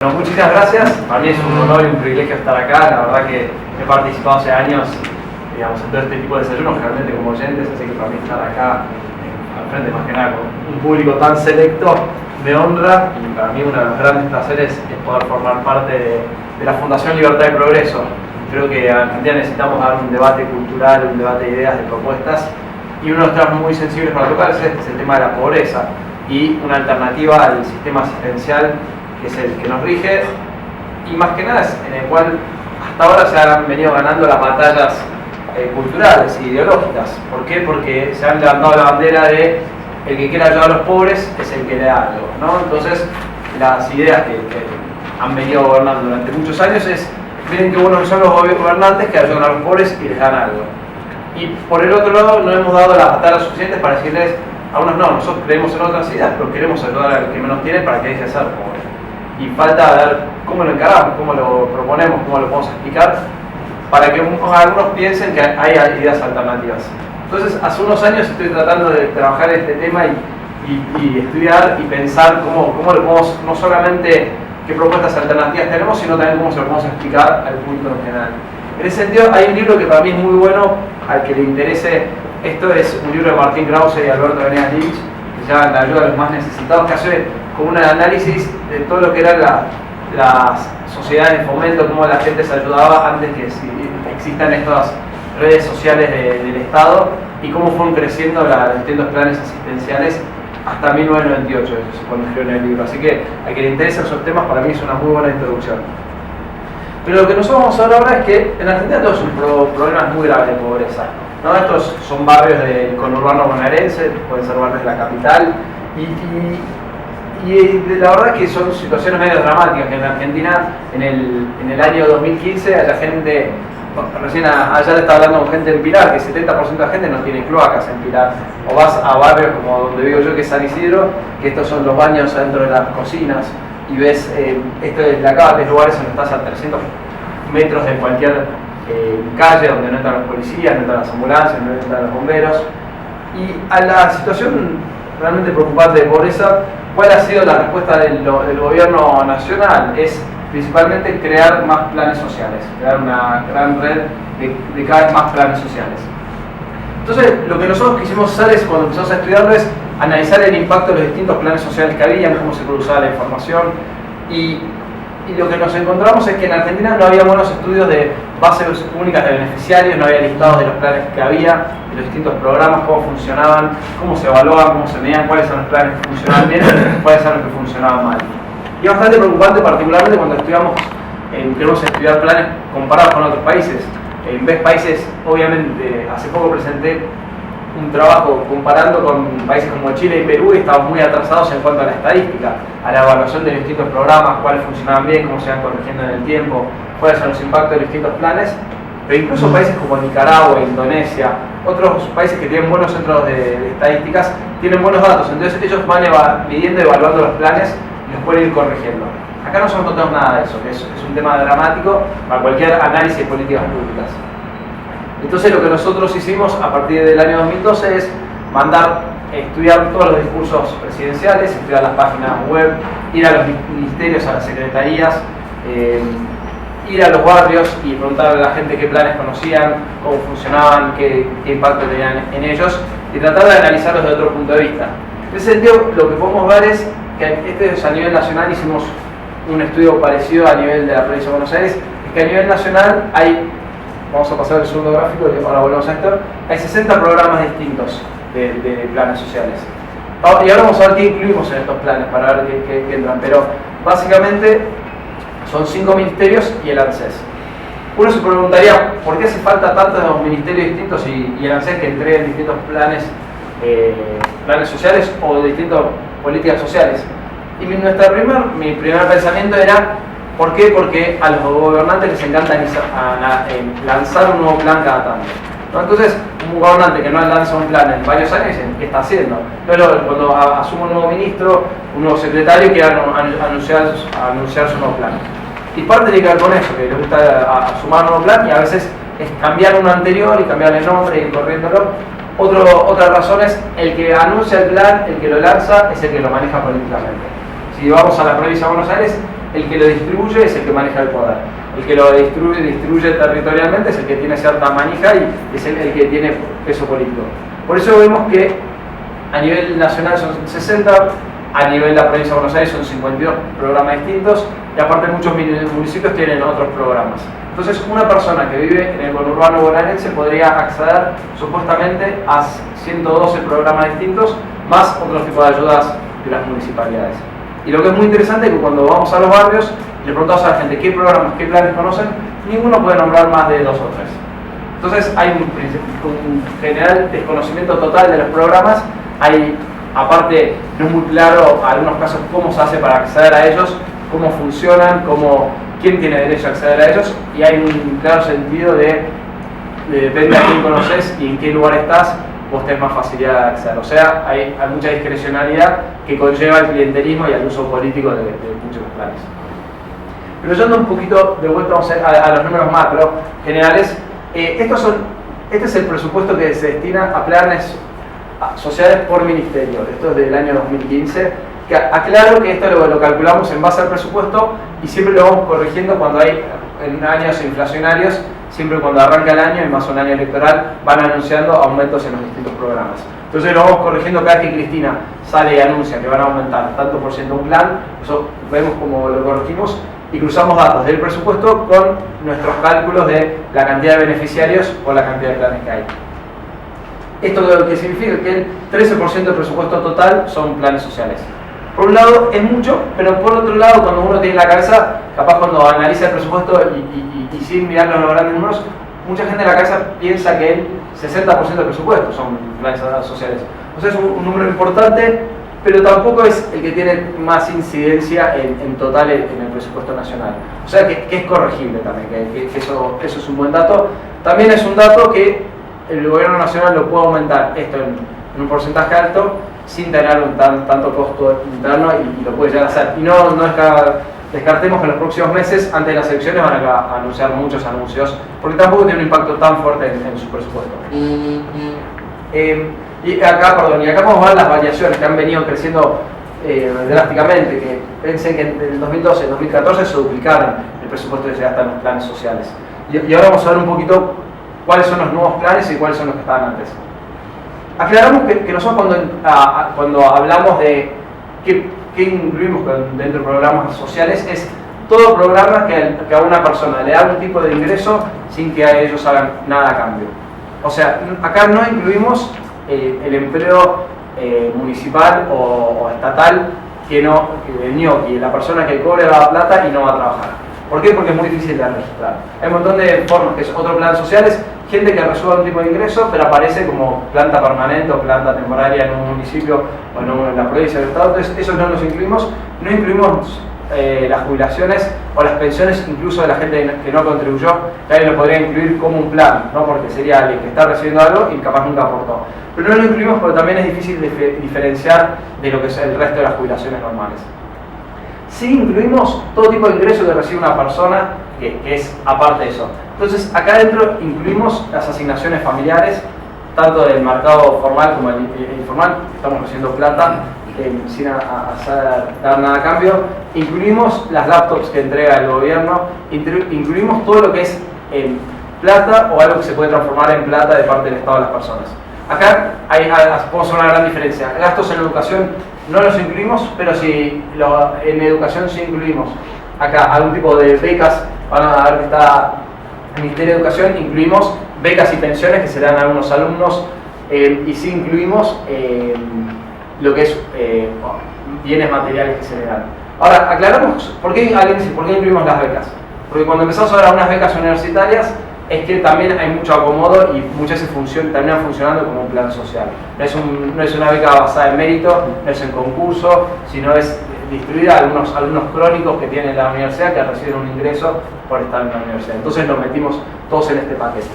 Bueno, muchísimas gracias. Para mí es un honor y un privilegio estar acá. La verdad que he participado hace años, digamos, en todo este tipo de desayunos, realmente como oyentes, así que para mí estar acá al frente, más que nada, con un público tan selecto, me honra, y para mí uno de los grandes placeres es poder formar parte de la Fundación Libertad y Progreso. Creo que en Argentina necesitamos dar un debate cultural, un debate de ideas, de propuestas, y uno de los temas muy sensibles para tocar es el tema de la pobreza y una alternativa al sistema asistencial que es el que nos rige, y más que nada es en el cual hasta ahora se han venido ganando las batallas culturales e ideológicas. ¿Por qué? Porque se han levantado la bandera de el que quiera ayudar a los pobres es el que le da algo, ¿no? Entonces las ideas que han venido gobernando durante muchos años es miren que buenos son los gobernantes que ayudan a los pobres y les dan algo. Y por el otro lado no hemos dado las batallas suficientes para decirles a unos no, nosotros creemos en otras ideas, pero queremos ayudar al que menos tiene para que deje de ser pobre. Y falta ver cómo lo encaramos, cómo lo proponemos, cómo lo podemos explicar, para que algunos piensen que hay ideas alternativas. Entonces, hace unos años estoy tratando de trabajar este tema y estudiar y pensar cómo lo podemos, no solamente qué propuestas alternativas tenemos, sino también cómo se lo podemos explicar al público en general. En ese sentido, hay un libro que para mí es muy bueno, al que le interese. Esto es un libro de Martín Krause y Alberto Venegas Lynch, que se llama La ayuda a los más necesitados, que hace como un análisis de todo lo que eran las sociedades de fomento, cómo la gente se ayudaba antes que existan estas redes sociales del Estado y cómo fueron creciendo los distintos planes asistenciales hasta 1998, eso es cuando escribió en el libro. Así que a quien le interesen esos temas, para mí es una muy buena introducción. Pero lo que nosotros vamos a hablar ahora es que en Argentina todos son problemas muy graves de pobreza, ¿no? Estos son barrios del conurbano bonaerense, pueden ser barrios de la capital, y la verdad que son situaciones medio dramáticas, que en Argentina en el año 2015 haya gente, recién allá le estaba hablando con gente en Pilar, que 70% de la gente no tiene cloacas en Pilar, o vas a barrios como donde vivo yo, que es San Isidro, que estos son los baños adentro de las cocinas, y ves, esto es la cava, lugares donde estás a 300 metros de cualquier calle, donde no entran los policías, no entran las ambulancias, no entran los bomberos, y a la situación realmente preocupante de pobreza, ¿cuál ha sido la respuesta del gobierno nacional? Es principalmente crear más planes sociales, crear una gran red de cada vez más planes sociales. Entonces, lo que nosotros quisimos hacer es, cuando empezamos a estudiarlo, es analizar el impacto de los distintos planes sociales que había, cómo se cruzaba la información, y lo que nos encontramos es que en Argentina no había buenos estudios de bases únicas de beneficiarios, no había listados de los planes que había, de los distintos programas, cómo funcionaban, cómo se evaluaban, cómo se medían, cuáles son los planes que funcionaban bien, cuáles son los que funcionaban mal. Y es bastante preocupante, particularmente cuando queremos estudiar planes comparados con otros países. Ves países, obviamente, hace poco presenté un trabajo comparando con países como Chile y Perú, y estamos muy atrasados en cuanto a la estadística, a la evaluación de los distintos programas, cuáles funcionaban bien, cómo se van corrigiendo en el tiempo, cuáles son los impactos de los distintos planes. Pero incluso países como Nicaragua, Indonesia, otros países que tienen buenos centros de estadísticas, tienen buenos datos, entonces ellos van midiendo y evaluando los planes y los pueden ir corrigiendo. Acá no encontramos nada de eso, que es un tema dramático para cualquier análisis de políticas públicas. Entonces lo que nosotros hicimos a partir del año 2012 es estudiar todos los discursos presidenciales, estudiar las páginas web, ir a los ministerios, a las secretarías, ir a los barrios y preguntarle a la gente qué planes conocían, cómo funcionaban, qué impacto tenían en ellos, y tratar de analizarlos desde otro punto de vista. En ese sentido, lo que podemos ver es que a nivel nacional hicimos un estudio parecido a nivel de la provincia de Buenos Aires, es que a nivel nacional hay, vamos a pasar al segundo gráfico y ahora volvemos a esto, hay 60 programas distintos de planes sociales. Y ahora vamos a ver qué incluimos en estos planes para ver qué entran, pero básicamente son 5 ministerios y el ANSES. Uno se preguntaría, ¿por qué hace falta tantos ministerios distintos y el ANSES que entreguen distintos planes sociales o distintas políticas sociales? Y mi primer pensamiento era, ¿por qué? Porque a los gobernantes les encanta lanzar un nuevo plan cada tanto, ¿no? Entonces, un gobernante que no lanza un plan en varios años, ¿qué está haciendo? Pero cuando asume un nuevo ministro, un nuevo secretario, quiere anunciar su nuevo plan. Y parte tiene que ver con eso, que le gusta sumar un nuevo plan, y a veces es cambiar uno anterior y cambiarle el nombre y ir corriéndolo. Otra razón es el que anuncia el plan, el que lo lanza, es el que lo maneja políticamente. Si vamos a la provincia de Buenos Aires, el que lo distribuye es el que maneja el poder. El que lo distribuye territorialmente es el que tiene cierta manija y es el que tiene peso político. Por eso vemos que a nivel nacional son 60, a nivel de la provincia de Buenos Aires son 52 programas distintos y aparte muchos municipios tienen otros programas. Entonces una persona que vive en el conurbano bonaerense podría acceder supuestamente a 112 programas distintos más otros tipos de ayudas de las municipalidades. Y lo que es muy interesante es que cuando vamos a los barrios le preguntamos a la gente qué programas, qué planes conocen, ninguno puede nombrar más de 2 o 3. Entonces hay un general desconocimiento total de los programas. Hay, aparte, no es muy claro en algunos casos cómo se hace para acceder a ellos, cómo funcionan, quién tiene derecho a acceder a ellos, y hay un claro sentido de depende a quién conoces y en qué lugar estás, vos tenés más facilidad de acceder. O sea, hay mucha discrecionalidad que conlleva el clientelismo y al uso político de muchos planes. Pero yendo un poquito de vuelta a los números macro generales, este es el presupuesto que se destina a planes sociales por ministerio. Esto es del año 2015. Que aclaro que esto lo calculamos en base al presupuesto y siempre lo vamos corrigiendo cuando hay en años inflacionarios, siempre cuando arranca el año y más un año electoral van anunciando aumentos en los distintos programas. Entonces lo vamos corrigiendo cada vez que Cristina sale y anuncia que van a aumentar tanto por ciento un plan, eso vemos como lo corregimos y cruzamos datos del presupuesto con nuestros cálculos de la cantidad de beneficiarios o la cantidad de planes que hay. Esto lo que significa que el 13% del presupuesto total son planes sociales. Por un lado es mucho, pero por otro lado cuando uno tiene la cabeza, capaz cuando analiza el presupuesto y sin mirar los grandes números, mucha gente en la cabeza piensa que el 60% del presupuesto son planes sociales. O sea, es un número importante, pero tampoco es el que tiene más incidencia en total en el presupuesto nacional. O sea que es corregible también, que eso es un buen dato. También es un dato que el gobierno nacional lo puede aumentar esto en un porcentaje alto sin tener tanto costo interno y lo puede llegar a hacer. Y no descartemos que en los próximos meses, antes de las elecciones, van a anunciar muchos anuncios, porque tampoco tiene un impacto tan fuerte en su presupuesto. Y acá podemos ver las variaciones que han venido creciendo drásticamente, que piensen que en el 2012 y 2014 se duplicaron el presupuesto que se gasta en los planes sociales. Y ahora vamos a ver un poquito cuáles son los nuevos planes y cuáles son los que estaban antes. Aclaramos que nosotros cuando hablamos de qué incluimos dentro de programas sociales es todo programa que a una persona le da algún tipo de ingreso sin que a ellos hagan nada a cambio. O sea, acá no incluimos el empleo municipal o estatal el ñoqui, la persona que cobre la plata y no va a trabajar. ¿Por qué? Porque es muy difícil de registrar. Hay un montón de formas, que es otro plan sociales, gente que recibe un tipo de ingreso, pero aparece como planta permanente o planta temporaria en un municipio o en la provincia del estado. Entonces, esos no los incluimos. No incluimos las jubilaciones o las pensiones, incluso de la gente que no contribuyó, que alguien lo podría incluir como un plan, ¿no? Porque sería alguien que está recibiendo algo y capaz nunca aportó. Pero no lo incluimos porque también es difícil diferenciar de lo que es el resto de las jubilaciones normales. Sí incluimos todo tipo de ingresos que recibe una persona que es aparte de eso. Entonces acá adentro incluimos las asignaciones familiares, tanto del mercado formal como el informal. Estamos recibiendo plata sin dar nada a cambio. Incluimos las laptops que entrega el gobierno, incluimos todo lo que es plata o algo que se puede transformar en plata de parte del Estado de las personas. Acá podemos hacer una gran diferencia. Gastos en educación no los incluimos, pero si en educación sí incluimos. Acá algún tipo de becas, van a ver que está el Ministerio de Educación, incluimos becas y pensiones que se dan a algunos alumnos y sí incluimos lo que es bienes materiales que se le dan. Ahora, aclaramos, ¿por qué incluimos las becas? Porque cuando empezamos a ver unas becas universitarias, es que también hay mucho acomodo y muchas veces terminan funcionando como un plan social. No es una beca basada en mérito, no es en concurso, sino es distribuida a algunos alumnos crónicos que tienen la universidad que reciben un ingreso por estar en la universidad. Entonces los metimos todos en este paquete.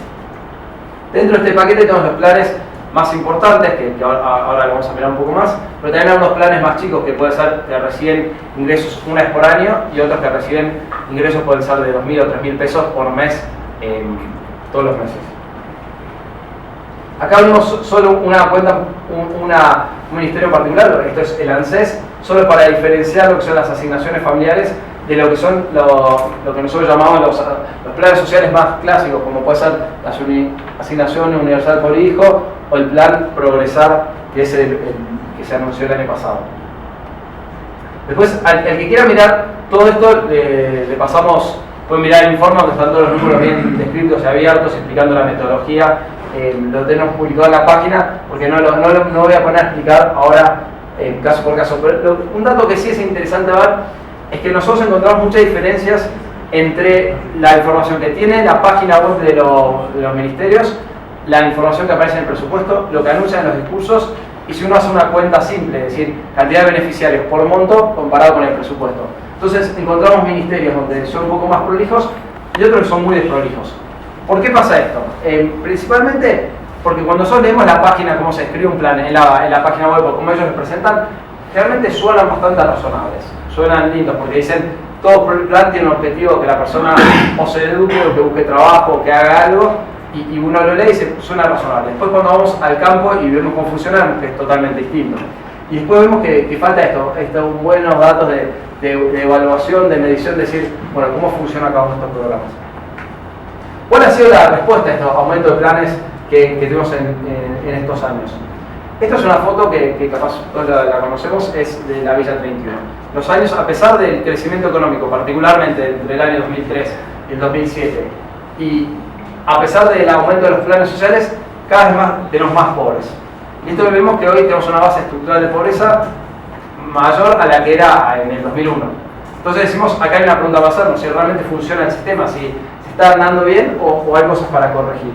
Dentro de este paquete tenemos los planes más importantes, que ahora lo vamos a mirar un poco más, pero también hay unos planes más chicos que pueden ser que reciben ingresos una vez por año y otros que reciben ingresos pueden ser de 2.000 o 3.000 pesos por mes todos los meses. Acá vemos solo una cuenta, un ministerio particular, esto es el ANSES, solo para diferenciar lo que son las asignaciones familiares de lo que son lo que nosotros llamamos los planes sociales más clásicos, como puede ser la asignación universal por hijo o el plan Progresar, que es el que se anunció el año pasado. Después, al que quiera mirar todo esto, le pasamos, pueden mirar el informe donde están todos los números bien descritos y abiertos, explicando la metodología. Lo tenemos publicado en la página, porque no voy a poner a explicar ahora caso por caso. Pero un dato que sí es interesante ver es que nosotros encontramos muchas diferencias entre la información que tiene la página web de los ministerios, la información que aparece en el presupuesto, lo que anuncian en los discursos, y si uno hace una cuenta simple, es decir, cantidad de beneficiarios por monto comparado con el presupuesto. Entonces encontramos ministerios donde son un poco más prolijos y otros que son muy desprolijos. ¿Por qué pasa esto? Principalmente porque cuando nosotros leemos la página, cómo se escribe un plan en la página web o cómo ellos lo presentan, realmente suenan bastante razonables, suenan lindos, porque dicen todo plan tiene un objetivo, que la persona o se eduque o que busque trabajo o que haga algo, y uno lo lee y dice, suena razonable. Después cuando vamos al campo y vemos cómo funciona, vemos que es totalmente distinto. Y después vemos que falta estos buenos datos de evaluación, de medición, de decir, bueno, cómo funciona cada uno de estos programas. ¿Cuál ha sido la respuesta a estos aumentos de planes que tuvimos en estos años? Esta es una foto que capaz todos la conocemos, es de la Villa 31. Los años, a pesar del crecimiento económico, particularmente entre el año 2003 y el 2007, y a pesar del aumento de los planes sociales, cada vez más tenemos más pobres. Y esto vemos que hoy tenemos una base estructural de pobreza mayor a la que era en el 2001. Entonces decimos, acá hay una pregunta para hacernos, si realmente funciona el sistema, si está andando bien o hay cosas para corregir.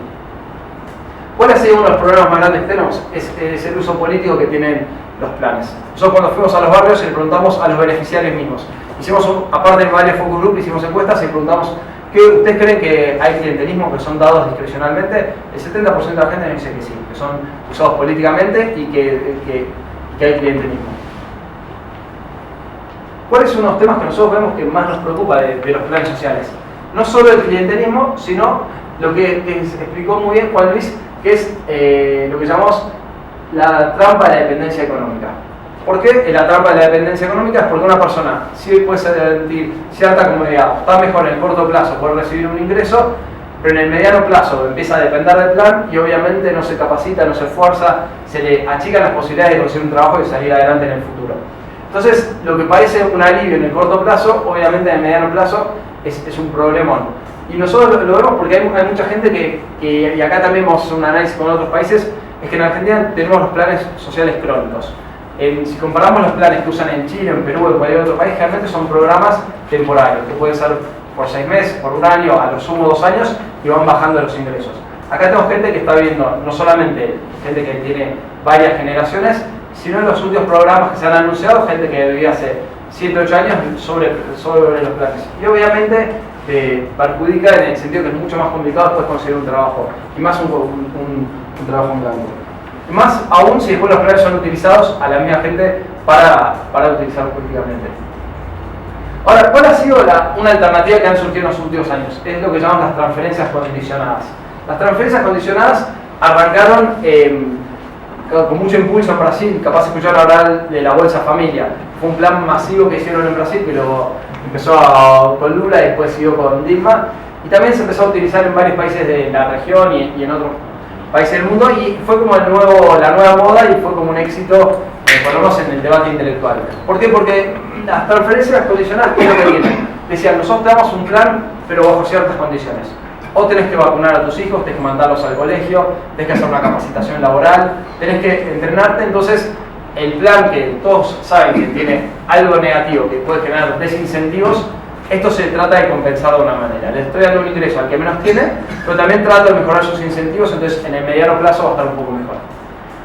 ¿Cuál ha sido uno de los problemas más grandes que tenemos? Es el uso político que tienen los planes. Nosotros cuando fuimos a los barrios y le preguntamos a los beneficiarios mismos. Hicimos, aparte de varios focus group, hicimos encuestas y preguntamos, ¿qué ustedes creen que hay clientelismo, que son dados discrecionalmente? El 70% de la gente nos dice que sí, que son usados políticamente y que hay clientelismo. ¿Cuáles son los temas que nosotros vemos que más nos preocupa de los planes sociales? No solo el clientelismo, sino lo que explicó muy bien Juan Luis, que es lo que llamamos la trampa de la dependencia económica. ¿Por qué la trampa de la dependencia económica? Es porque una persona sí puede sentir cierta comodidad, está mejor en el corto plazo poder recibir un ingreso, pero en el mediano plazo empieza a depender del plan y obviamente no se capacita, no se esfuerza, se le achican las posibilidades de conseguir un trabajo y salir adelante en el futuro. Entonces, lo que parece un alivio en el corto plazo, obviamente en el mediano plazo es un problemón. Y nosotros lo vemos porque hay mucha gente y acá también vamos a hacer un análisis con otros países, es que en Argentina tenemos los planes sociales crónicos. Si comparamos los planes que usan en Chile, en Perú, en cualquier otro país, realmente son programas temporarios, que pueden ser por 6 meses, por un año, a lo sumo 2 años, y van bajando los ingresos. Acá tenemos gente que está viviendo, no solamente gente que tiene varias generaciones, sino en los últimos programas que se han anunciado, gente que vivía hace 7 o 8 años sobre los planes. Y obviamente perjudica en el sentido que es mucho más complicado después conseguir un trabajo, y más un trabajo en blanco. Más aún si después los planes son utilizados a la misma gente para utilizarlos políticamente. Ahora, ¿cuál ha sido una alternativa que han surgido en los últimos años? Es lo que llaman las transferencias condicionadas. Las transferencias condicionadas arrancaron con mucho impulso en Brasil, capaz de escuchar hablar de la Bolsa Familia. Fue un plan masivo que hicieron en Brasil, que luego empezó con Lula y después siguió con Dilma. Y también se empezó a utilizar en varios países de la región y en otros países del mundo, y fue como la nueva moda y fue como un éxito, por lo menos en el debate intelectual. ¿Por qué? Porque las transferencias condicionadas, ¿qué es lo que tienen? Decían, nosotros te damos un plan, pero bajo ciertas condiciones. O tenés que vacunar a tus hijos, tenés que mandarlos al colegio, tenés que hacer una capacitación laboral, tenés que entrenarte. Entonces, el plan que todos saben que tiene algo negativo, que puede generar desincentivos, esto se trata de compensar de una manera. Le estoy dando un ingreso al que menos tiene, pero también trato de mejorar sus incentivos, entonces en el mediano plazo va a estar un poco mejor.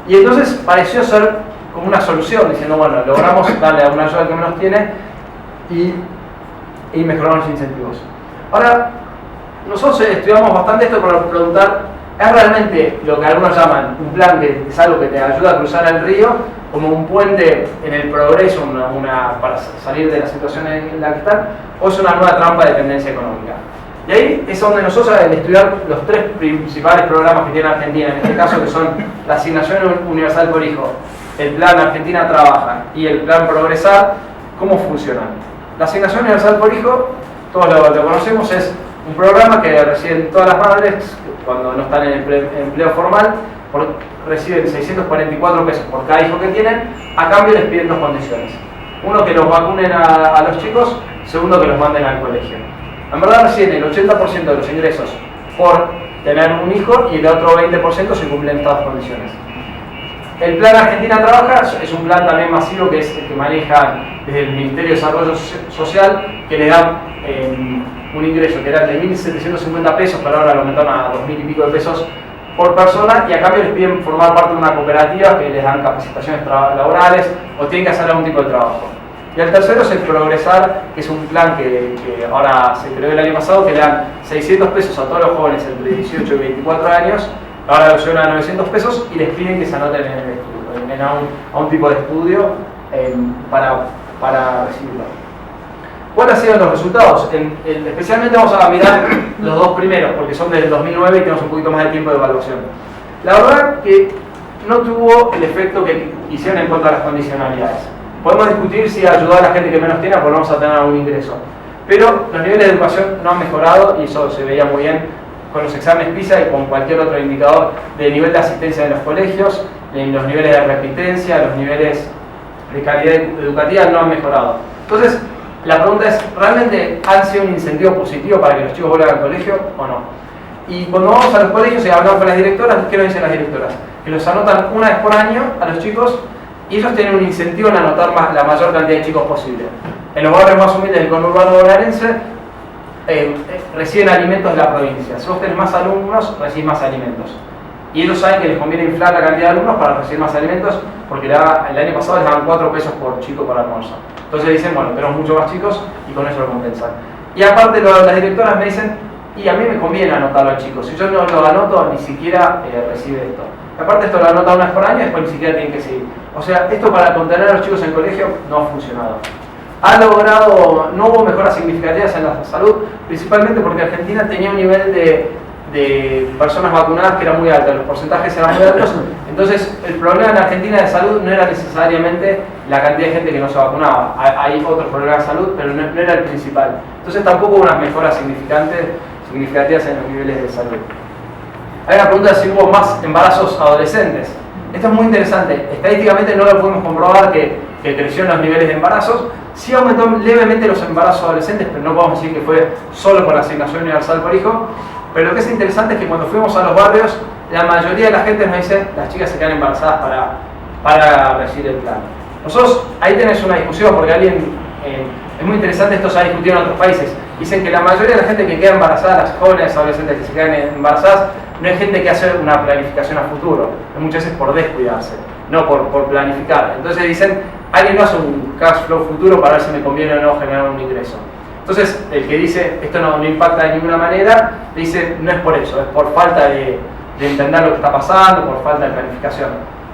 Y entonces pareció ser como una solución, diciendo, bueno, logramos darle una ayuda al que menos tiene y mejoramos los incentivos. Ahora, nosotros estudiamos bastante esto para preguntar, ¿es realmente lo que algunos llaman un plan que es algo que te ayuda a cruzar el río, como un puente en el progreso para salir de la situación en la que están, o es una nueva trampa de dependencia económica? Y ahí es donde nosotros, al estudiar los 3 principales programas que tiene Argentina, en este caso que son la asignación universal por hijo, el plan Argentina Trabaja y el plan Progresar, ¿cómo funcionan? La asignación universal por hijo, todos lo conocemos, es un programa que reciben todas las madres cuando no están en empleo formal, reciben 644 pesos por cada hijo que tienen, a cambio les piden dos condiciones. Uno, que los vacunen a los chicos, segundo, que los manden al colegio. En verdad reciben el 80% de los ingresos por tener un hijo y el otro 20% si cumplen estas condiciones. El plan Argentina Trabaja es un plan también masivo que es el que maneja desde el Ministerio de Desarrollo Social, que le da un ingreso que era de 1.750 pesos, pero ahora lo aumentaron a 2.000 y pico de pesos por persona, y a cambio les piden formar parte de una cooperativa que les dan capacitaciones laborales o tienen que hacer algún tipo de trabajo. Y el tercero es el Progresar, que es un plan que ahora se creó el año pasado, que le dan 600 pesos a todos los jóvenes entre 18 y 24 años, ahora lo llevan a 900 pesos y les piden que se anoten a un tipo de estudio para recibirlo. ¿Cuáles han sido los resultados? Especialmente vamos a mirar los dos primeros, porque son del 2009 y tenemos un poquito más de tiempo de evaluación. La verdad que no tuvo el efecto que hicieron en cuanto a las condicionalidades. Podemos discutir si ayudar a la gente que menos tiene, porque vamos a tener algún ingreso. Pero los niveles de educación no han mejorado y eso se veía muy bien con los exámenes PISA y con cualquier otro indicador de nivel de asistencia de los colegios, en los niveles de repitencia, los niveles de calidad educativa no han mejorado. Entonces, la pregunta es, ¿realmente han sido un incentivo positivo para que los chicos vuelvan al colegio o no? Y cuando vamos a los colegios y hablamos con las directoras, ¿qué nos dicen las directoras? Que los anotan una vez por año a los chicos y ellos tienen un incentivo en anotar la mayor cantidad de chicos posible. En los barrios más humildes del conurbano bonaerense reciben alimentos de la provincia. Si vos tenés más alumnos, recibís más alimentos. Y ellos saben que les conviene inflar la cantidad de alumnos para recibir más alimentos, porque el año pasado les daban 4 pesos por chico por almuerzo. Entonces dicen, bueno, tenemos mucho más chicos y con eso lo compensan. Y aparte las directoras me dicen, y a mí me conviene anotarlo al chico. Si yo no lo anoto, ni siquiera recibe esto. Aparte esto lo anota una vez por año y después ni siquiera tienen que seguir. O sea, esto para contener a los chicos en el colegio no ha funcionado. No hubo mejoras significativas en la salud, principalmente porque Argentina tenía un nivel de personas vacunadas que era muy alto, los porcentajes eran muy altos. Entonces el problema en Argentina de salud no era necesariamente la cantidad de gente que no se vacunaba. Hay otros problemas de salud, pero no era el principal. Entonces tampoco hubo unas mejoras significativas en los niveles de salud. Hay una pregunta de si hubo más embarazos adolescentes. Esto es muy interesante. Estadísticamente no lo podemos comprobar que crecieron los niveles de embarazos. Sí aumentó levemente los embarazos adolescentes, pero no podemos decir que fue solo por la asignación universal por hijo. Pero lo que es interesante es que cuando fuimos a los barrios, la mayoría de la gente nos dice las chicas se quedan embarazadas para recibir el plan. Nosotros, ahí tenés una discusión, porque es muy interesante, esto se ha discutido en otros países. Dicen que la mayoría de la gente que queda embarazada, las jóvenes adolescentes que se quedan embarazadas, no es gente que hace una planificación a futuro, es muchas veces por descuidarse, no por planificar. Entonces dicen, alguien no hace un cash flow futuro para ver si me conviene o no generar un ingreso. Entonces, el que dice esto no impacta de ninguna manera, dice no es por eso, es por falta de entender lo que está pasando, por falta de planificación.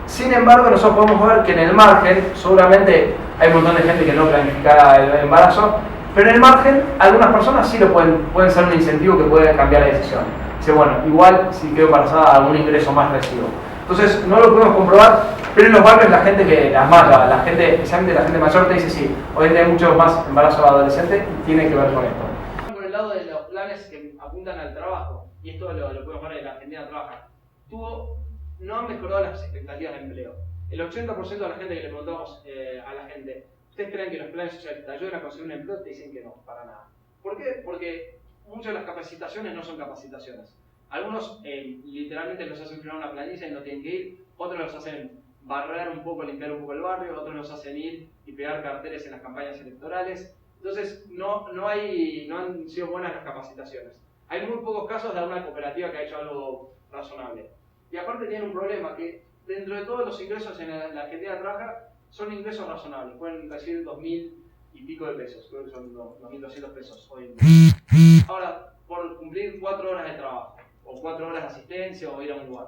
Sin embargo, nosotros podemos ver que en el margen, seguramente hay un montón de gente que no planificará el embarazo, pero en el margen, algunas personas sí lo pueden ser un incentivo que puede cambiar la decisión. Dice, bueno, igual si quedo embarazada, algún ingreso más recibo. Entonces, no lo podemos comprobar, pero en los barrios la gente, especialmente la gente mayor, te dice sí, hoy en día hay mucho más embarazo adolescente y tiene que ver con esto. Por el lado de los planes que apuntan al trabajo, y esto lo podemos ver en la Argentina Trabaja, no han mejorado las expectativas de empleo. El 80% de la gente que le preguntamos a la gente, ¿ustedes creen que los planes sociales te ayudan a conseguir un empleo? Te dicen que no, para nada. ¿Por qué? Porque muchas de las capacitaciones no son capacitaciones. Algunos literalmente los hacen firmar una planilla y no tienen que ir, otros los hacen barrer un poco, limpiar un poco el barrio, otros los hacen ir y pegar carteles en las campañas electorales. Entonces no han sido buenas las capacitaciones. Hay muy pocos casos de alguna cooperativa que ha hecho algo razonable. Y aparte tienen un problema, que dentro de todos los ingresos en la Argentina Trabaja son ingresos razonables, pueden recibir 2.000 y pico de pesos, creo que son 2.200 pesos hoy en día. Ahora, por cumplir 4 horas de trabajo, o 4 horas de asistencia, o ir a un lugar.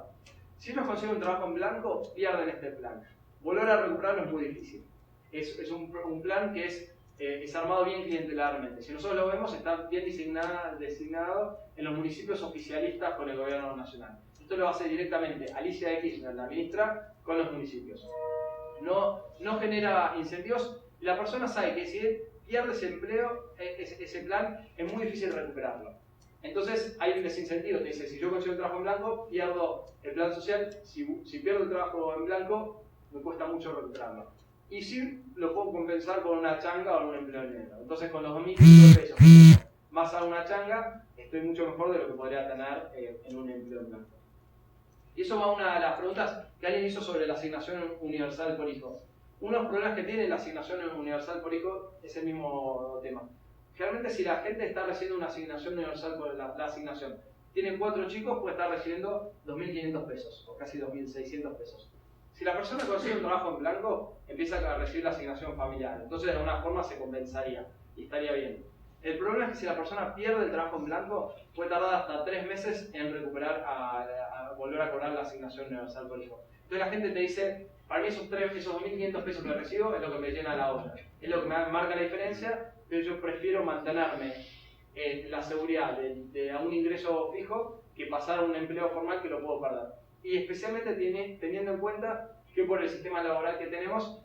Si ellos consiguen un trabajo en blanco, pierden este plan. Volver a recuperarlo es muy difícil. Es un plan que es armado bien clientelarmente. Si nosotros lo vemos, está bien designado en los municipios oficialistas con el gobierno nacional. Esto lo hace directamente Alicia de Kirchner, la ministra, con los municipios. No genera incentivos. La persona sabe que si pierdes empleo, ese plan es muy difícil recuperarlo. Entonces hay un desincentivo, te dice, si yo consigo un trabajo en blanco, pierdo el plan social, si pierdo el trabajo en blanco, me cuesta mucho recuperarlo. Y sí lo puedo compensar con una changa o en un empleo negro. Entonces con los 2.500 pesos más a una changa, estoy mucho mejor de lo que podría tener en un empleo en blanco. Y eso va a una de las preguntas que alguien hizo sobre la asignación universal por hijo. Uno de los problemas que tiene la asignación universal por hijo es el mismo tema. Generalmente si la gente está recibiendo una asignación universal por la asignación, tiene 4 chicos, puede estar recibiendo 2.500 pesos o casi 2.600 pesos. Si la persona consigue un trabajo en blanco, empieza a recibir la asignación familiar. Entonces de alguna forma se compensaría y estaría bien. El problema es que si la persona pierde el trabajo en blanco, puede tardar hasta 3 meses en recuperar, a volver a cobrar la asignación universal por hijo. Entonces la gente te dice, para mí esos 2.500 pesos que recibo es lo que me llena la olla, es lo que me marca la diferencia, pero yo prefiero mantenerme en la seguridad de un ingreso fijo que pasar a un empleo formal que lo puedo perder. Y especialmente teniendo en cuenta que por el sistema laboral que tenemos,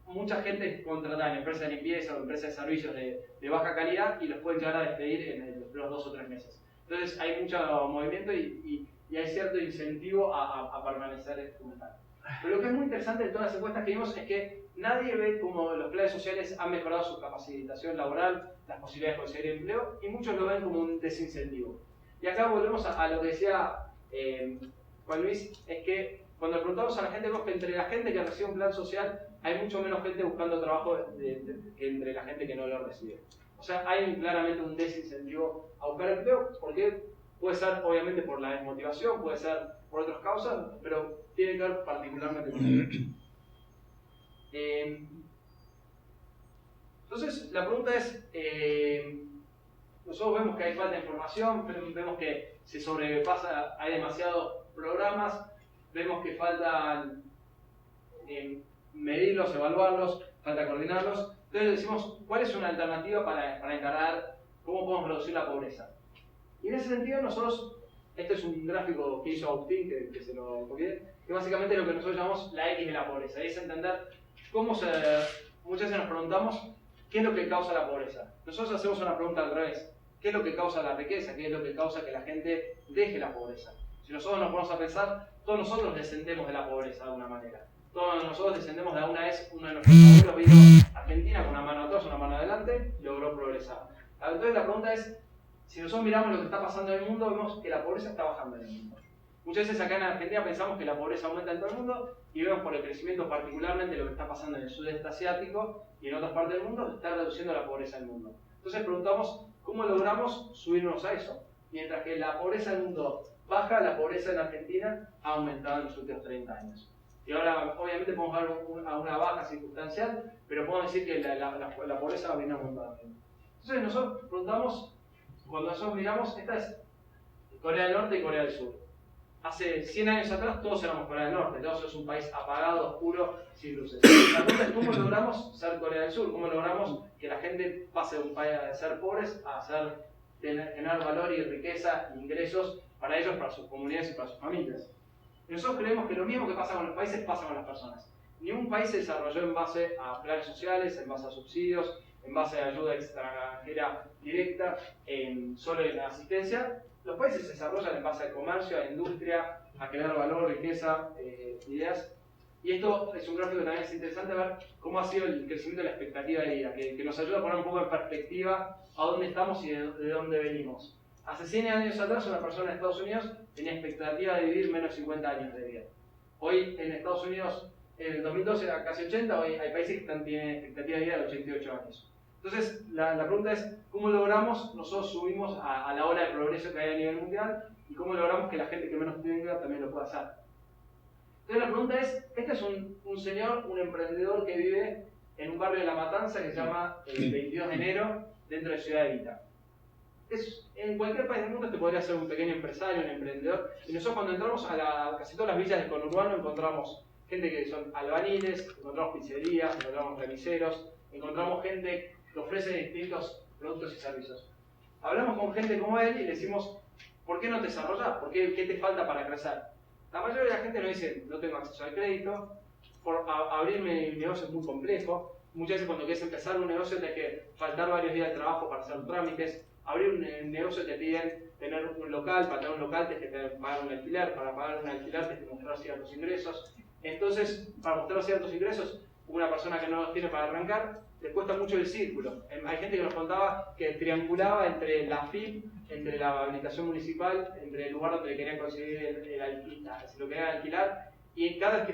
mucha gente es contratada en empresas de limpieza o empresas de servicios de baja calidad y los pueden llegar a despedir en los 2 o 3 meses. Entonces hay mucho movimiento y hay cierto incentivo a permanecer como tal. Pero lo que es muy interesante de todas las encuestas que vimos es que nadie ve cómo los planes sociales han mejorado su capacitación laboral, las posibilidades de conseguir empleo, y muchos lo ven como un desincentivo. Y acá volvemos a lo que decía Juan Luis, es que cuando le preguntamos a la gente, vemos que entre la gente que recibe un plan social hay mucho menos gente buscando trabajo que entre la gente que no lo recibe. O sea, hay claramente un desincentivo a buscar empleo, porque puede ser obviamente por la desmotivación, puede ser por otras causas, pero tiene que ver particularmente con eso. Entonces, la pregunta es, nosotros vemos que hay falta de información, vemos que se sobrepasa, hay demasiados programas, vemos que faltan medirlos, evaluarlos, falta coordinarlos. Entonces decimos, ¿cuál es una alternativa para encarar cómo podemos reducir la pobreza? Y en ese sentido nosotros, este es un gráfico que hizo Agustín, que se lo copié, que básicamente es lo que nosotros llamamos la X de la pobreza, y es entender cómo muchas veces nos preguntamos qué es lo que causa la pobreza. Nosotros hacemos una pregunta al revés, ¿qué es lo que causa la riqueza? ¿Qué es lo que causa que la gente deje la pobreza? Si nosotros nos ponemos a pensar, todos nosotros descendemos de la pobreza de alguna manera. Todos nosotros descendemos de alguna vez, uno de nuestros abuelos vino a Argentina con una mano atrás, una mano adelante, y logró progresar. Entonces la pregunta es, si nosotros miramos lo que está pasando en el mundo, vemos que la pobreza está bajando en el mundo. Muchas veces acá en Argentina pensamos que la pobreza aumenta en todo el mundo y vemos por el crecimiento particularmente lo que está pasando en el sudeste asiático y en otras partes del mundo, está reduciendo la pobreza en el mundo. Entonces preguntamos, ¿cómo logramos subirnos a eso? Mientras que la pobreza en el mundo baja, la pobreza en Argentina ha aumentado en los últimos 30 años. Y ahora, obviamente, podemos hablar a una baja circunstancial, pero podemos decir que la pobreza viene aumentando. Entonces, nosotros preguntamos, cuando nosotros miramos, esta es Corea del Norte y Corea del Sur. Hace 100 años atrás, todos éramos Corea del Norte, todos es un país apagado, oscuro, sin luces. La pregunta es, ¿cómo logramos ser Corea del Sur? ¿Cómo logramos que la gente pase de un país de ser pobres a tener valor y riqueza, ingresos para ellos, para sus comunidades y para sus familias? Y nosotros creemos que lo mismo que pasa con los países pasa con las personas. Ningún país se desarrolló en base a planes sociales, en base a subsidios, en base a ayuda extranjera directa, solo en la asistencia. Los países se desarrollan en base al comercio, a la industria, a crear valor, riqueza, ideas. Y esto es un gráfico que también es interesante ver cómo ha sido el crecimiento de la expectativa de vida, que nos ayuda a poner un poco en perspectiva a dónde estamos y de dónde venimos. Hace 100 años atrás, una persona en Estados Unidos tenía expectativa de vivir menos de 50 años de vida. Hoy en Estados Unidos, en el 2012 era casi 80, hoy hay países que tienen expectativa de vida de 88 años. Entonces, la pregunta es, ¿cómo logramos nosotros subimos a la ola de progreso que hay a nivel mundial y cómo logramos que la gente que menos tenga también lo pueda hacer? Entonces la pregunta es, este es un señor, un emprendedor que vive en un barrio de La Matanza que se llama el 22 de enero, dentro de Ciudad Evita. En cualquier país del mundo este podría ser un pequeño empresario, un emprendedor, y nosotros cuando entramos a casi todas las villas del conurbano encontramos gente que son albañiles, encontramos pizzerías, encontramos remiseros, encontramos gente que ofrece distintos productos y servicios. Hablamos con gente como él y le decimos, ¿por qué no te desarrollas? ¿Qué te falta para crecer? La mayoría de la gente nos dice, no tengo acceso al crédito, abrir mi negocio es muy complejo, muchas veces cuando quieres empezar un negocio te que faltar varios días de trabajo para hacer trámites. Abrir un negocio te piden tener un local, para tener un local tienes que pagar un alquiler, para pagar un alquiler tienes que mostrar ciertos ingresos. Entonces, para mostrar ciertos ingresos, una persona que no los tiene para arrancar, le cuesta mucho el círculo. Hay gente que nos contaba que triangulaba entre la FIP, entre la habilitación municipal, entre el lugar donde le querían conseguir el alquiler, si lo querían alquilar, y cada vez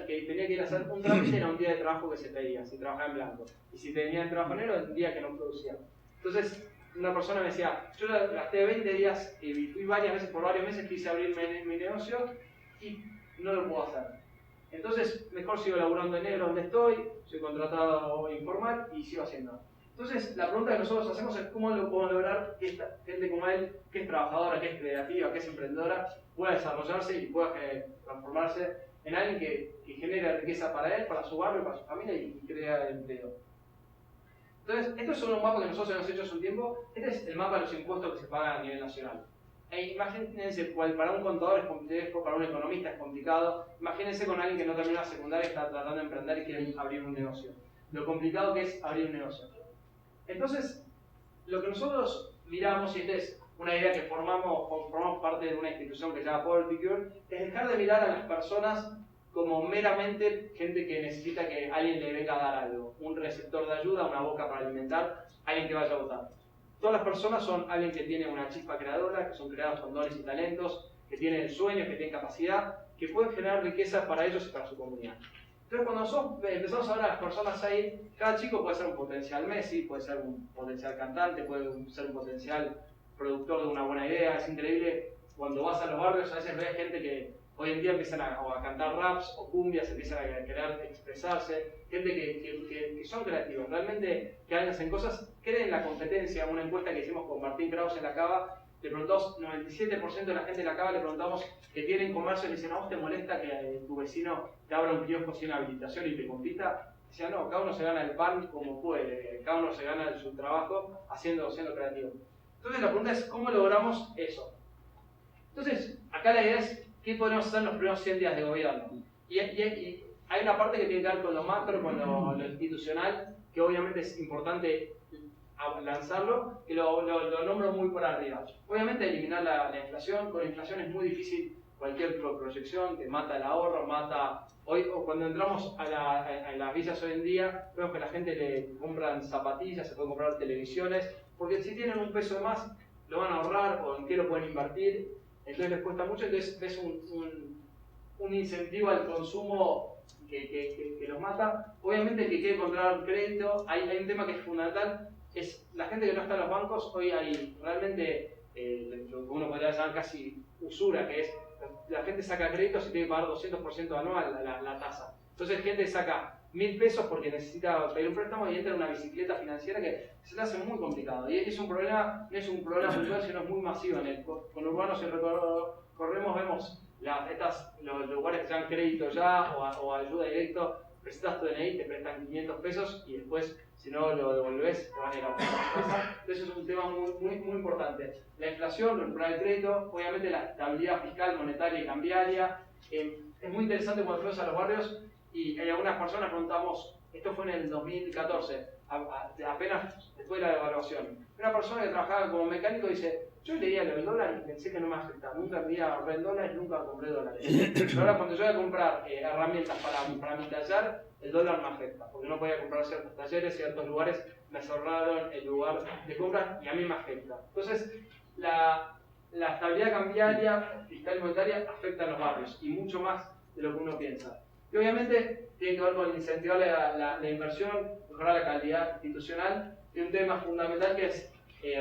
que tenía que ir a hacer un trámite era un día de trabajo que se pedía, si trabajaba en blanco. Y si tenía el trabajo negro, era un día que no producía. Entonces, una persona me decía, yo gasté 20 días y fui varias veces, por varios meses quise abrir mi negocio y no lo puedo hacer. Entonces, mejor sigo laburando en negro donde estoy, soy contratado informal y sigo haciendo. Entonces, la pregunta que nosotros hacemos es cómo lo podemos lograr que esta gente como él, que es trabajadora, que es creativa, que es emprendedora, pueda desarrollarse y pueda transformarse en alguien que genere riqueza para él, para su barrio, para su familia y crea empleo. Entonces, esto es un mapa que nosotros hemos hecho hace un tiempo. Este es el mapa de los impuestos que se pagan a nivel nacional. Imagínense, para un contador es complejo, para un economista es complicado. Imagínense con alguien que no terminó la secundaria y está tratando de emprender y quiere abrir un negocio. Lo complicado que es abrir un negocio. Entonces, lo que nosotros miramos, y esta es una idea que formamos parte de una institución que se llama Politicure, es dejar de mirar a las personas como meramente gente que necesita que alguien le venga a dar algo, un receptor de ayuda, una boca para alimentar, alguien que vaya a votar. Todas las personas son alguien que tiene una chispa creadora, que son creados con dones y talentos, que tienen sueños, que tienen capacidad, que pueden generar riqueza para ellos y para su comunidad. Entonces, cuando nosotros empezamos a ver a las personas ahí, cada chico puede ser un potencial Messi, puede ser un potencial cantante, puede ser un potencial productor de una buena idea. Es increíble cuando vas a los barrios, a veces ves gente que hoy en día empiezan a cantar raps o cumbias, empiezan a querer expresarse, gente que son creativos, realmente que hacen cosas, creen en la competencia. Una encuesta que hicimos con Martín Krause en la Cava, le preguntamos, 97% de la gente de la Cava le preguntamos que tienen comercio y le dicen, ¿a vos te molesta que tu vecino te abra un kiosco sin habilitación y te compita? Decía, no, cada uno se gana el pan como puede, cada uno se gana su trabajo siendo creativo. Entonces la pregunta es, ¿cómo logramos eso? Entonces, acá la idea es, ¿qué podemos hacer en los primeros 100 días de gobierno? Y hay una parte que tiene que ver con lo macro, con lo institucional, que obviamente es importante lanzarlo, y lo nombro muy por arriba. Obviamente eliminar la inflación. Con la inflación es muy difícil cualquier proyección, te mata el ahorro, Hoy, cuando entramos a las villas hoy en día, vemos que a la gente le compran zapatillas, se pueden comprar televisiones, porque si tienen un peso de más, lo van a ahorrar o en qué lo pueden invertir, entonces les cuesta mucho. Entonces ves un incentivo al consumo que los mata. Obviamente el que quiere comprar crédito, hay un tema que es fundamental, es la gente que no está en los bancos. Hoy hay realmente lo que uno podría llamar casi usura, que es la gente saca créditos y tiene que pagar 200% anual la tasa. Entonces gente saca 1.000 pesos porque necesita pedir un préstamo y entra en una bicicleta financiera que se le hace muy complicado. Y es un problema, no es un problema puntual, sino muy masivo. En el conurbano, si recorremos, vemos los lugares que se dan crédito ya o ayuda directo. Presentas tu DNI, te prestan 500 pesos y después, si no lo devolvés, te van a ir a buscar la casa. Entonces es un tema muy importante. La inflación, los problemas de crédito, obviamente la estabilidad fiscal, monetaria y cambiaria. Es muy interesante cuando fuimos a los barrios y hay algunas personas preguntamos, esto fue en el 2014, apenas después de la devaluación. Una persona que trabajaba como mecánico dice, yo leía el dólar y pensé que no me afectaba, nunca había ahorrado en dólares, nunca compré dólares. Pero ahora cuando yo voy a comprar herramientas para mi taller, el dólar me afecta, porque no podía comprar ciertos talleres, ciertos lugares me cerraron el lugar de compra y a mí me afecta. Entonces, la estabilidad cambiaria, fiscal y monetaria afecta a los barrios y mucho más de lo que uno piensa. Y obviamente tiene que ver con incentivar la inversión, mejorar la calidad institucional y un tema fundamental que es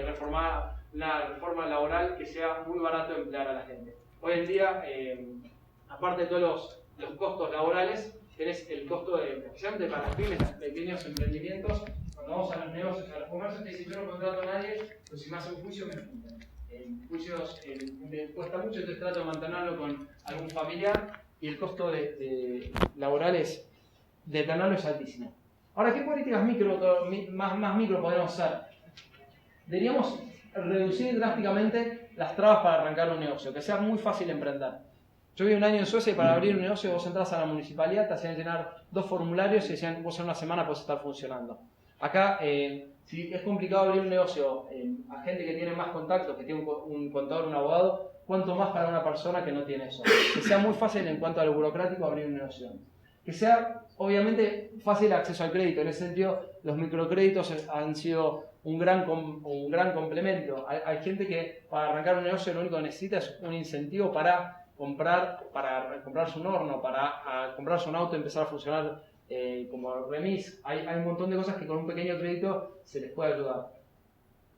reformar la reforma laboral, que sea muy barato emplear a la gente. Hoy en día, aparte de todos los costos laborales, tenés el costo especialmente para las pymes, los pequeños emprendimientos. Cuando vamos a los negocios, a los comercios, te dicen, yo no contrato a nadie, pero si me hace un juicio, me juntan. Juicios me cuesta mucho, entonces trato de mantenerlo con algún familiar y el costo laboral de tenerlo es altísimo. Ahora, ¿qué políticas más micro podemos hacer? Deberíamos reducir drásticamente las trabas para arrancar un negocio, que sea muy fácil emprender. Yo viví un año en Suecia y para abrir un negocio vos entras a la municipalidad, te hacían llenar 2 formularios y decían vos en una semana podés estar funcionando. Acá, si es complicado abrir un negocio a gente que tiene más contactos, que tiene un contador, un abogado, cuánto más para una persona que no tiene eso. Que sea muy fácil en cuanto a lo burocrático abrir un negocio. Que sea, obviamente, fácil acceso al crédito. En ese sentido, los microcréditos han sido un gran complemento. Hay gente que para arrancar un negocio lo único que necesita es un incentivo para comprarse un horno, para comprarse un auto y empezar a funcionar como remis. Hay un montón de cosas que con un pequeño crédito se les puede ayudar.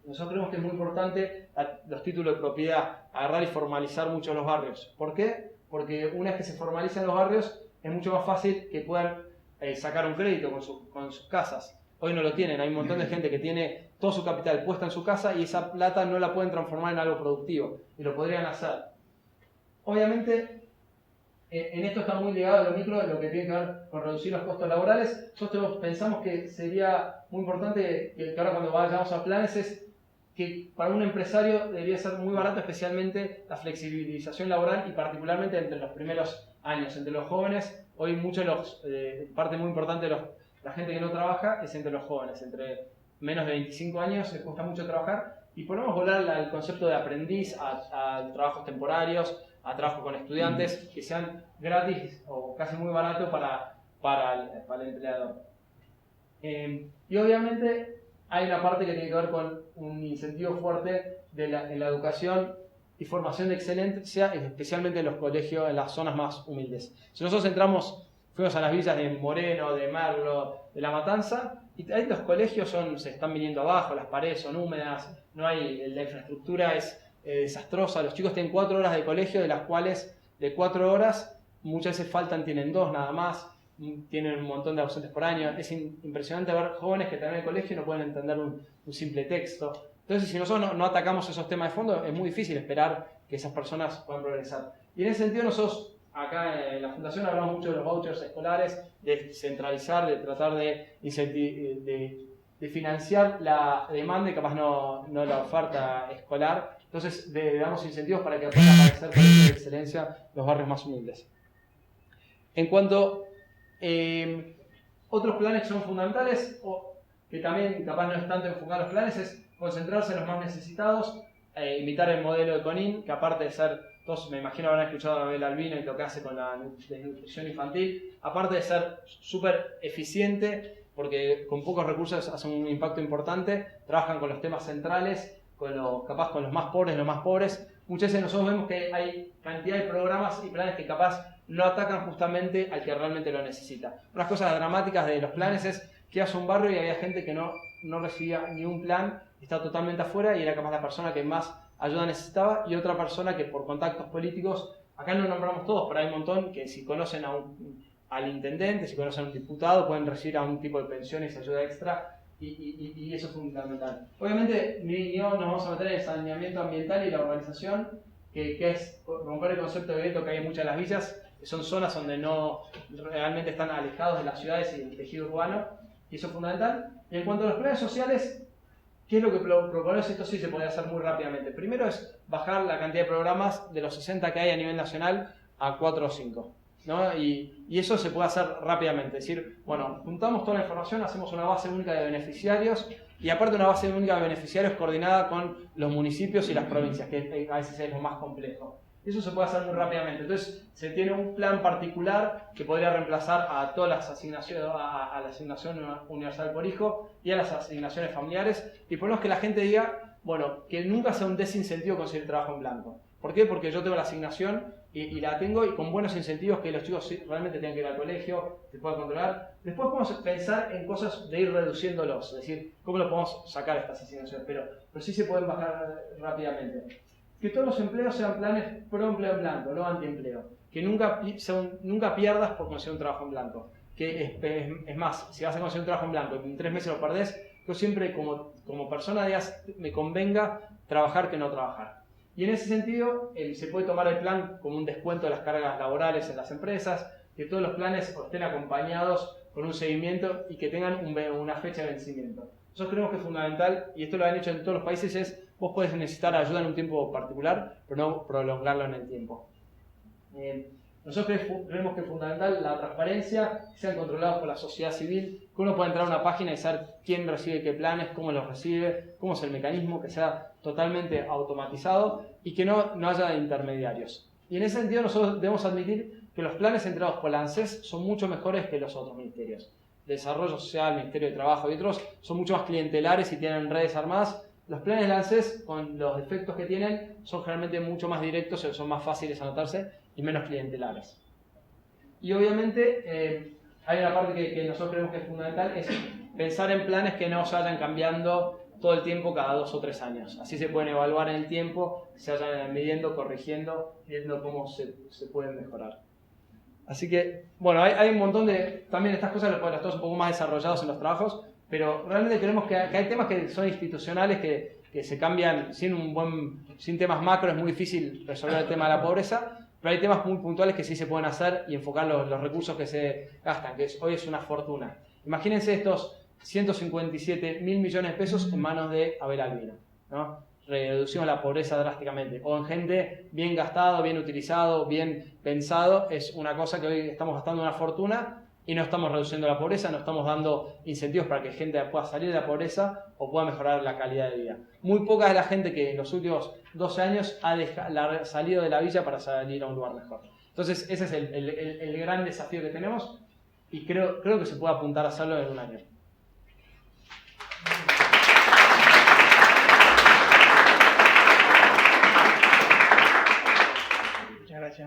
Nosotros creemos que es muy importante los títulos de propiedad, agarrar y formalizar mucho los barrios. ¿Por qué? Porque una vez que se formalizan los barrios, es mucho más fácil que puedan sacar un crédito con sus casas. Hoy no lo tienen, hay un montón de gente que tiene todo su capital puesta en su casa y esa plata no la pueden transformar en algo productivo, y lo podrían hacer. Obviamente, en esto está muy ligado a lo micro, lo que tiene que ver con reducir los costos laborales. Nosotros pensamos que sería muy importante que ahora cuando vayamos a planes es que para un empresario debería ser muy barato, especialmente la flexibilización laboral y particularmente entre los primeros años, entre los jóvenes. Hoy parte muy importante de la gente que no trabaja es entre los jóvenes, entre menos de 25 años les cuesta mucho trabajar y podemos volar al concepto de aprendiz a trabajos temporarios, a trabajo con estudiantes que sean gratis o casi muy barato para el empleador. Y obviamente hay una parte que tiene que ver con un incentivo fuerte en la educación y formación de excelencia, especialmente en los colegios, en las zonas más humildes. Si nosotros fuimos a las villas de Moreno, de Merlo, de La Matanza, y ahí los colegios se están viniendo abajo, las paredes son húmedas, la infraestructura es desastrosa. Los chicos tienen 4 horas de colegio, de las cuales de 4 horas muchas veces tienen 2 nada más, tienen un montón de ausentes por año. Es impresionante ver jóvenes que están en el colegio y no pueden entender un simple texto. Entonces, si nosotros no atacamos esos temas de fondo, es muy difícil esperar que esas personas puedan progresar. Y en ese sentido, nosotros acá en la Fundación hablamos mucho de los vouchers escolares, de centralizar, de tratar de financiar la demanda y capaz no la oferta escolar. Entonces, damos incentivos para que puedan aparecer colegios de excelencia los barrios más humildes. En cuanto otros planes que son fundamentales, o que también capaz no es tanto enfocar los planes, es concentrarse en los más necesitados, imitar el modelo de Conin, que aparte de ser, todos me imagino habrán escuchado a Abel Albino y lo que hace con la desnutrición infantil, aparte de ser súper eficiente, porque con pocos recursos hacen un impacto importante, trabajan con los temas centrales, capaz con los más pobres. Muchas veces nosotros vemos que hay cantidad de programas y planes que capaz no atacan justamente al que realmente lo necesita. Unas cosas dramáticas de los planes es que hace un barrio y había gente que no recibía ni un plan, estaba totalmente afuera y era capaz la persona que más ayuda necesitaba, y otra persona que por contactos políticos, acá no nombramos todos, pero hay un montón que si conocen al intendente, si conocen a un diputado, pueden recibir algún tipo de pensiones y ayuda extra. Y eso es fundamental. Obviamente, no nos vamos a meter en el saneamiento ambiental y la urbanización, que es romper el concepto de gueto que hay en muchas de las villas, que son zonas donde no realmente están alejados de las ciudades y del tejido urbano, y eso es fundamental. Y en cuanto a los planes sociales, ¿qué es lo que proponemos? Esto sí se puede hacer muy rápidamente. Primero es bajar la cantidad de programas de los 60 que hay a nivel nacional a 4 o 5. ¿No? Y eso se puede hacer rápidamente, es decir, bueno, juntamos toda la información, hacemos una base única de beneficiarios y aparte una base única de beneficiarios coordinada con los municipios y las provincias, que a veces es lo más complejo. Eso se puede hacer muy rápidamente. Entonces se tiene un plan particular que podría reemplazar a todas las asignaciones, a la asignación universal por hijo y a las asignaciones familiares, y ponemos que la gente diga, bueno, que nunca sea un desincentivo conseguir trabajo en blanco. ¿Por qué? Porque yo tengo la asignación y la tengo, y con buenos incentivos que los chicos realmente tengan que ir al colegio, se pueda controlar. Después podemos pensar en cosas de ir reduciéndolos, es decir, cómo lo podemos sacar estas asignaciones, pero sí se pueden bajar rápidamente. Que todos los empleos sean planes pro empleo en blanco, no antiempleo. Que nunca pierdas por conseguir un trabajo en blanco. Que es más, si vas a conseguir un trabajo en blanco y en 3 meses lo perdés, yo siempre como persona digas, me convenga trabajar que no trabajar. Y en ese sentido, se puede tomar el plan como un descuento de las cargas laborales en las empresas, que todos los planes estén acompañados con un seguimiento y que tengan una fecha de vencimiento. Nosotros creemos que es fundamental, y esto lo han hecho en todos los países, vos podés necesitar ayuda en un tiempo particular, pero no prolongarlo en el tiempo. Nosotros creemos que es fundamental la transparencia, que sean controlados por la sociedad civil, que uno pueda entrar a una página y saber quién recibe qué planes, cómo los recibe, cómo es el mecanismo, que sea totalmente automatizado y que no haya intermediarios. Y en ese sentido nosotros debemos admitir que los planes entregados por la ANSES son mucho mejores que los otros ministerios. Desarrollo Social, Ministerio de Trabajo y otros son mucho más clientelares y tienen redes armadas. Los planes de la ANSES, con los defectos que tienen, son generalmente mucho más directos, son más fáciles anotarse y menos clientelares. Y obviamente hay una parte que nosotros creemos que es fundamental, es pensar en planes que no se vayan cambiando todo el tiempo cada 2 o 3 años. Así se pueden evaluar en el tiempo, se vayan midiendo, corrigiendo, viendo cómo se pueden mejorar. Así que, bueno, hay un montón de... También estas cosas las tenemos un poco más desarrollados en los trabajos, pero realmente creemos que hay temas que son institucionales, que se cambian sin temas macro, es muy difícil resolver el tema de la pobreza, pero hay temas muy puntuales que sí se pueden hacer y enfocar los recursos que se gastan, que hoy es una fortuna. Imagínense estos 157.000 millones de pesos en manos de Abel Albino, ¿no? Reducimos la pobreza drásticamente, o en gente bien gastado, bien utilizado, bien pensado, es una cosa que hoy estamos gastando una fortuna y no estamos reduciendo la pobreza, no estamos dando incentivos para que gente pueda salir de la pobreza o pueda mejorar la calidad de vida. Muy poca es la gente que en los últimos 12 años ha salido de la villa para salir a un lugar mejor. Entonces ese es el gran desafío que tenemos y creo que se puede apuntar a hacerlo en un año.